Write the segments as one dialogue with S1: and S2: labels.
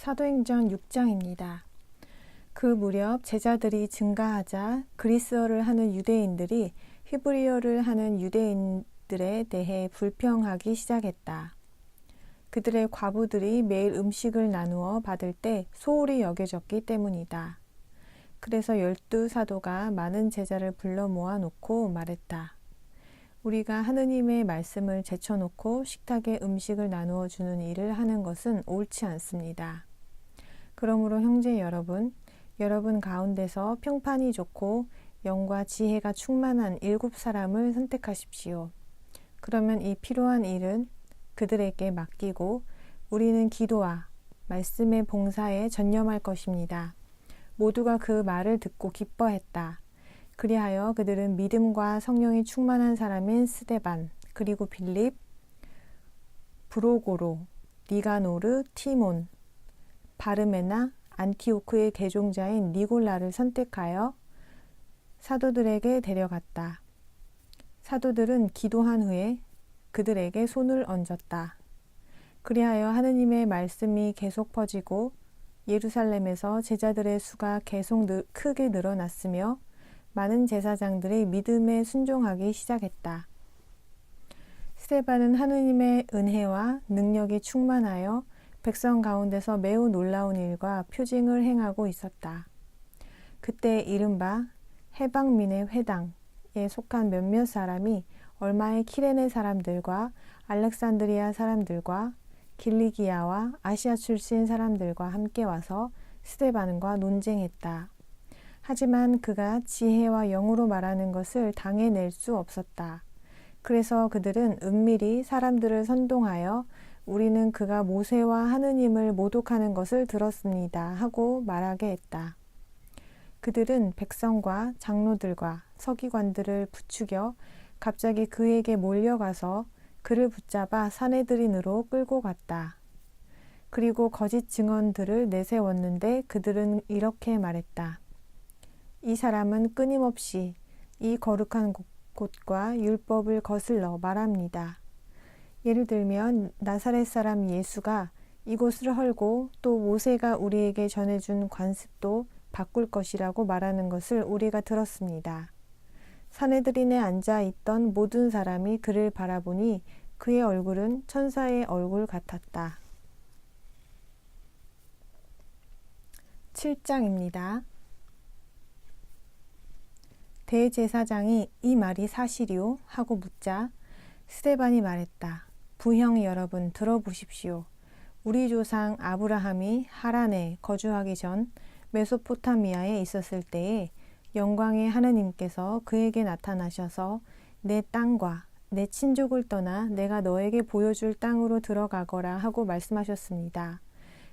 S1: 사도행전 6장입니다. 그 무렵 제자들이 증가하자 그리스어를 하는 유대인들이 히브리어를 하는 유대인들에 대해 불평하기 시작했다. 그들의 과부들이 매일 음식을 나누어 받을 때 소홀히 여겨졌기 때문이다. 그래서 12사도가 많은 제자를 불러 모아놓고 말했다. 우리가 하느님의 말씀을 제쳐놓고 식탁에 음식을 나누어 주는 일을 하는 것은 옳지 않습니다. 그러므로 형제 여러분 가운데서 평판이 좋고 영과 지혜가 충만한 7사람을 선택하십시오. 그러면 이 필요한 일은 그들에게 맡기고 우리는 기도와 말씀의 봉사에 전념할 것입니다. 모두가 그 말을 듣고 기뻐했다. 그리하여 그들은 믿음과 성령이 충만한 사람인 스데반, 그리고 빌립, 브로고로, 니가노르, 티몬, 바르메나, 안티오크의 개종자인 니골라를 선택하여 사도들에게 데려갔다. 사도들은 기도한 후에 그들에게 손을 얹었다. 그리하여 하느님의 말씀이 계속 퍼지고 예루살렘에서 제자들의 수가 계속 크게 늘어났으며 많은 제사장들이 믿음에 순종하기 시작했다. 스데반은 하느님의 은혜와 능력이 충만하여 백성 가운데서 매우 놀라운 일과 표징을 행하고 있었다. 그때 이른바 해방민의 회당에 속한 몇몇 사람이 얼마의 키레네 사람들과 알렉산드리아 사람들과 길리기아와 아시아 출신 사람들과 함께 와서 스데반과 논쟁했다. 하지만 그가 지혜와 영으로 말하는 것을 당해낼 수 없었다. 그래서 그들은 은밀히 사람들을 선동하여 우리는 그가 모세와 하느님을 모독하는 것을 들었습니다 하고 말하게 했다. 그들은 백성과 장로들과 서기관들을 부추겨 갑자기 그에게 몰려가서 그를 붙잡아 사내들인으로 끌고 갔다. 그리고 거짓 증언들을 내세웠는데 그들은 이렇게 말했다. 이 사람은 끊임없이 이 거룩한 곳과 율법을 거슬러 말합니다. 예를 들면 나사렛 사람 예수가 이곳을 헐고 또 모세가 우리에게 전해준 관습도 바꿀 것이라고 말하는 것을 우리가 들었습니다. 사내들인에 앉아있던 모든 사람이 그를 바라보니 그의 얼굴은 천사의 얼굴 같았다. 7장입니다. 대제사장이 이 말이 사실이오? 하고 묻자 스데반이 말했다. 부형 여러분 들어보십시오. 우리 조상 아브라함이 하란에 거주하기 전 메소포타미아에 있었을 때에 영광의 하느님께서 그에게 나타나셔서 내 땅과 내 친족을 떠나 내가 너에게 보여줄 땅으로 들어가거라 하고 말씀하셨습니다.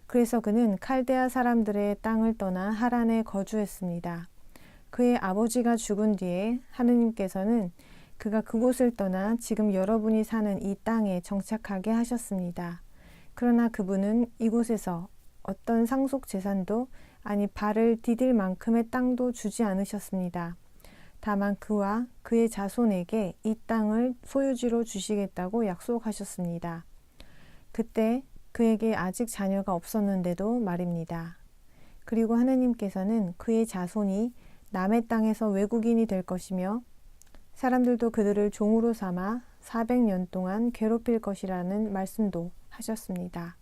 S1: 그래서 그는 칼데아 사람들의 땅을 떠나 하란에 거주했습니다. 그의 아버지가 죽은 뒤에 하느님께서는 그가 그곳을 떠나 지금 여러분이 사는 이 땅에 정착하게 하셨습니다. 그러나 그분은 이곳에서 어떤 상속 재산도 아니 발을 디딜 만큼의 땅도 주지 않으셨습니다. 다만 그와 그의 자손에게 이 땅을 소유지로 주시겠다고 약속하셨습니다. 그때 그에게 아직 자녀가 없었는데도 말입니다. 그리고 하느님께서는 그의 자손이 남의 땅에서 외국인이 될 것이며 사람들도 그들을 종으로 삼아 400년 동안 괴롭힐 것이라는 말씀도 하셨습니다.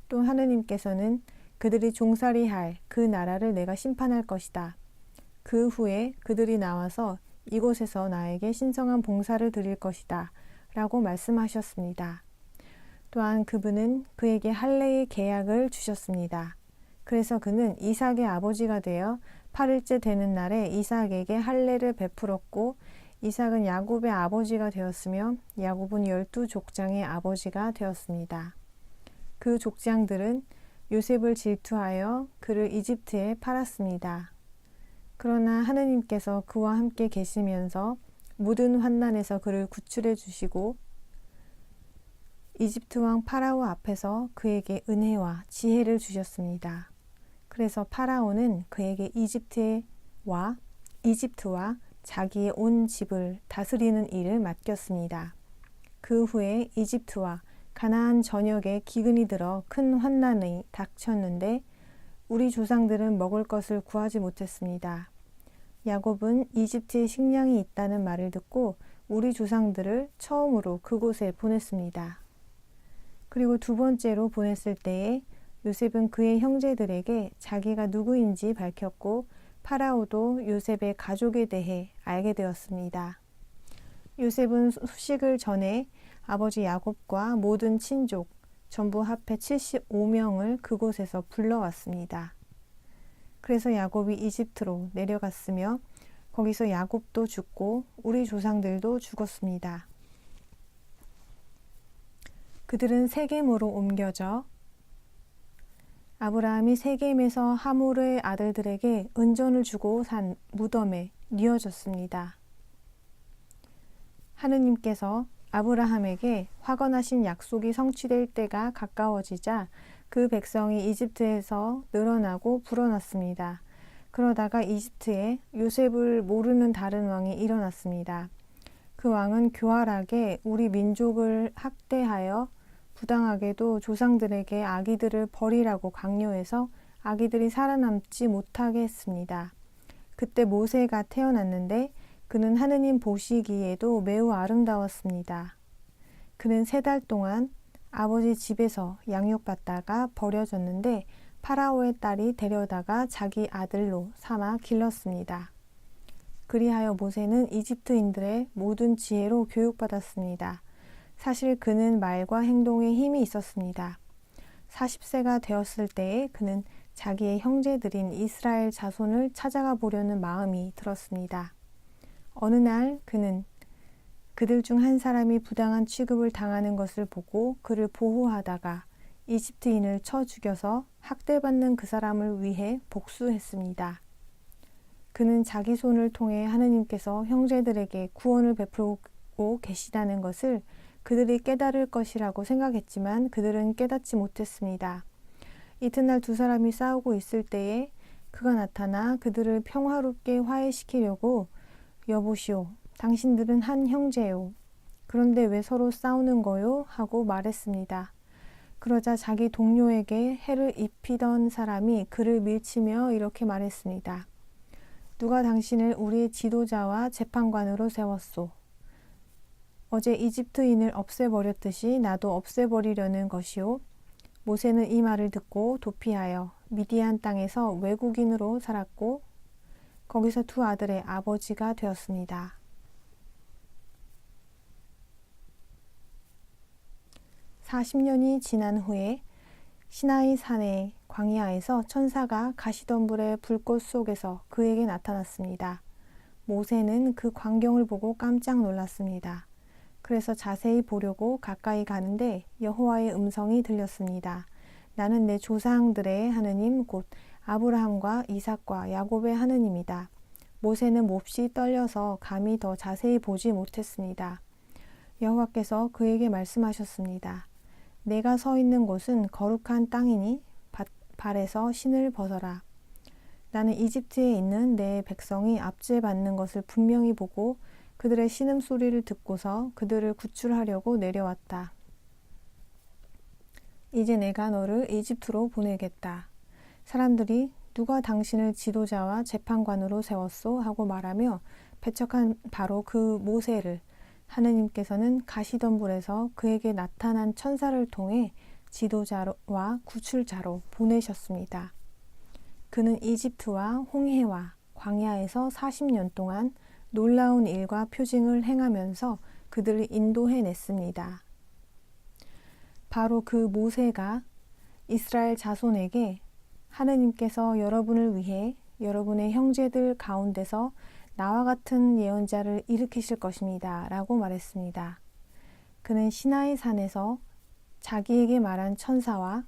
S1: 또 하느님께서는 그들이 종살이할 그 나라를 내가 심판할 것이다. 그 후에 그들이 나와서 이곳에서 나에게 신성한 봉사를 드릴 것이다. 라고 말씀하셨습니다. 또한 그분은 그에게 할례의 계약을 주셨습니다. 그래서 그는 이삭의 아버지가 되어 8일째 되는 날에 이삭에게 할례를 베풀었고 이삭은 야곱의 아버지가 되었으며 야곱은 12족장의 아버지가 되었습니다. 그 족장들은 요셉을 질투하여 그를 이집트에 팔았습니다. 그러나 하느님께서 그와 함께 계시면서 모든 환난에서 그를 구출해 주시고 이집트 왕 파라오 앞에서 그에게 은혜와 지혜를 주셨습니다. 그래서 파라오는 그에게 이집트와 자기의 온 집을 다스리는 일을 맡겼습니다. 그 후에 이집트와 가나안 전역에 기근이 들어 큰 환난이 닥쳤는데 우리 조상들은 먹을 것을 구하지 못했습니다. 야곱은 이집트에 식량이 있다는 말을 듣고 우리 조상들을 처음으로 그곳에 보냈습니다. 그리고 두 번째로 보냈을 때에 요셉은 그의 형제들에게 자기가 누구인지 밝혔고 파라오도 요셉의 가족에 대해 알게 되었습니다. 요셉은 소식을 전해 아버지 야곱과 모든 친족 전부 합해 75명을 그곳에서 불러왔습니다. 그래서 야곱이 이집트로 내려갔으며 거기서 야곱도 죽고 우리 조상들도 죽었습니다. 그들은 세겜으로 옮겨져 아브라함이 세겜에서 하몰의 아들들에게 은전을 주고 산 무덤에 뉘어졌습니다. 하느님께서 아브라함에게 확언하신 약속이 성취될 때가 가까워지자 그 백성이 이집트에서 늘어나고 불어났습니다. 그러다가 이집트에 요셉을 모르는 다른 왕이 일어났습니다. 그 왕은 교활하게 우리 민족을 학대하여 부당하게도 조상들에게 아기들을 버리라고 강요해서 아기들이 살아남지 못하게 했습니다. 그때 모세가 태어났는데 그는 하느님 보시기에도 매우 아름다웠습니다. 그는 3달 동안 아버지 집에서 양육받다가 버려졌는데 파라오의 딸이 데려다가 자기 아들로 삼아 길렀습니다. 그리하여 모세는 이집트인들의 모든 지혜로 교육받았습니다. 사실 그는 말과 행동에 힘이 있었습니다. 40세가 되었을 때에 그는 자기의 형제들인 이스라엘 자손을 찾아가 보려는 마음이 들었습니다. 어느 날 그는 그들 중 한 사람이 부당한 취급을 당하는 것을 보고 그를 보호하다가 이집트인을 쳐 죽여서 학대받는 그 사람을 위해 복수했습니다. 그는 자기 손을 통해 하느님께서 형제들에게 구원을 베풀고 계시다는 것을 그들이 깨달을 것이라고 생각했지만 그들은 깨닫지 못했습니다. 이튿날 두 사람이 싸우고 있을 때에 그가 나타나 그들을 평화롭게 화해시키려고 여보시오, 당신들은 한 형제요. 그런데 왜 서로 싸우는 거요? 하고 말했습니다. 그러자 자기 동료에게 해를 입히던 사람이 그를 밀치며 이렇게 말했습니다. 누가 당신을 우리의 지도자와 재판관으로 세웠소? 어제 이집트인을 없애버렸듯이 나도 없애버리려는 것이오. 모세는 이 말을 듣고 도피하여 미디안 땅에서 외국인으로 살았고 거기서 두 아들의 아버지가 되었습니다. (40년이) 지난 후에 시나이 산의 광야에서 천사가 가시덤불의 불꽃 속에서 그에게 나타났습니다. 모세는 그 광경을 보고 깜짝 놀랐습니다. 그래서 자세히 보려고 가까이 가는데 여호와의 음성이 들렸습니다. 나는 내 조상들의 하느님 곧 아브라함과 이삭과 야곱의 하느님이다. 모세는 몹시 떨려서 감히 더 자세히 보지 못했습니다. 여호와께서 그에게 말씀하셨습니다. 내가 서 있는 곳은 거룩한 땅이니 발에서 신을 벗어라. 나는 이집트에 있는 내 백성이 압제받는 것을 분명히 보고 그들의 신음소리를 듣고서 그들을 구출하려고 내려왔다. 이제 내가 너를 이집트로 보내겠다. 사람들이 누가 당신을 지도자와 재판관으로 세웠소? 하고 말하며 배척한 바로 그 모세를 하느님께서는 가시덤불에서 그에게 나타난 천사를 통해 지도자와 구출자로 보내셨습니다. 그는 이집트와 홍해와 광야에서 40년 동안 놀라운 일과 표징을 행하면서 그들을 인도해냈습니다. 바로 그 모세가 이스라엘 자손에게 하느님께서 여러분을 위해 여러분의 형제들 가운데서 나와 같은 예언자를 일으키실 것입니다. 라고 말했습니다. 그는 시나이 산에서 자기에게 말한 천사와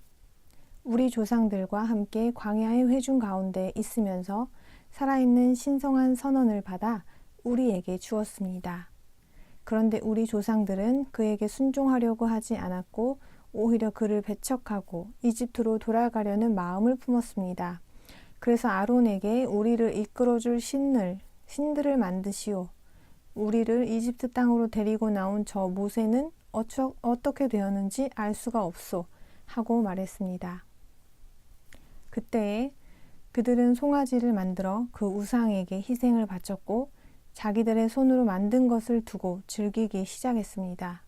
S1: 우리 조상들과 함께 광야의 회중 가운데 있으면서 살아있는 신성한 선언을 받아 우리에게 주었습니다. 그런데 우리 조상들은 그에게 순종하려고 하지 않았고 오히려 그를 배척하고 이집트로 돌아가려는 마음을 품었습니다. 그래서 아론에게 우리를 이끌어줄 신들을 만드시오. 우리를 이집트 땅으로 데리고 나온 저 모세는 어떻게 되었는지 알 수가 없소 하고 말했습니다. 그때에 그들은 송아지를 만들어 그 우상에게 희생을 바쳤고 자기들의 손으로 만든 것을 두고 즐기기 시작했습니다.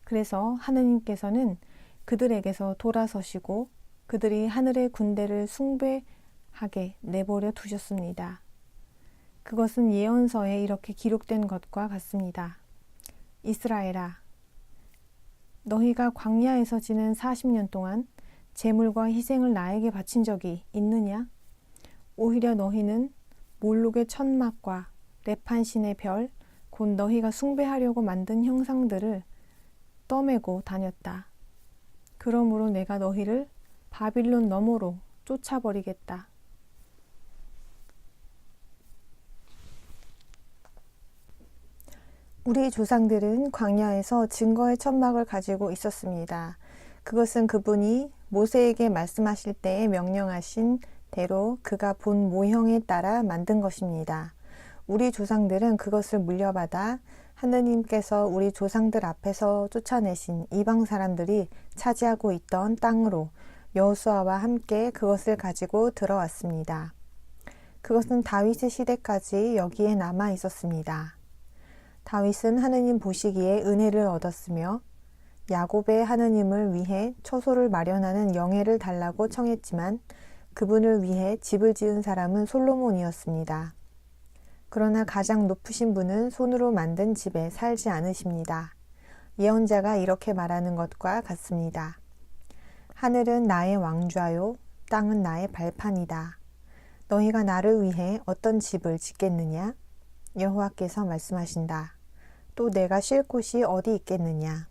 S1: 그래서 하느님께서는 그들에게서 돌아서시고 그들이 하늘의 군대를 숭배하게 내버려 두셨습니다. 그것은 예언서에 이렇게 기록된 것과 같습니다. 이스라엘아, 너희가 광야에서 지낸 40년 동안 제물과 희생을 나에게 바친 적이 있느냐? 오히려 너희는 몰록의 천막과 레판신의 별, 곧 너희가 숭배하려고 만든 형상들을 떠매고 다녔다. 그러므로 내가 너희를 바빌론 너머로 쫓아버리겠다. 우리 조상들은 광야에서 증거의 천막을 가지고 있었습니다. 그것은 그분이 모세에게 말씀하실 때에 명령하신 대로 그가 본 모형에 따라 만든 것입니다. 우리 조상들은 그것을 물려받아 하느님께서 우리 조상들 앞에서 쫓아내신 이방 사람들이 차지하고 있던 땅으로 여호수아와 함께 그것을 가지고 들어왔습니다. 그것은 다윗의 시대까지 여기에 남아 있었습니다. 다윗은 하느님 보시기에 은혜를 얻었으며 야곱의 하느님을 위해 처소를 마련하는 영예를 달라고 청했지만 그분을 위해 집을 지은 사람은 솔로몬이었습니다. 그러나 가장 높으신 분은 손으로 만든 집에 살지 않으십니다. 예언자가 이렇게 말하는 것과 같습니다. 하늘은 나의 왕좌요, 땅은 나의 발판이다. 너희가 나를 위해 어떤 집을 짓겠느냐? 여호와께서 말씀하신다. 또 내가 쉴 곳이 어디 있겠느냐?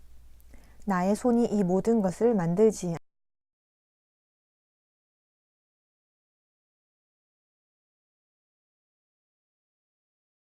S1: 나의 손이 이 모든 것을 만들지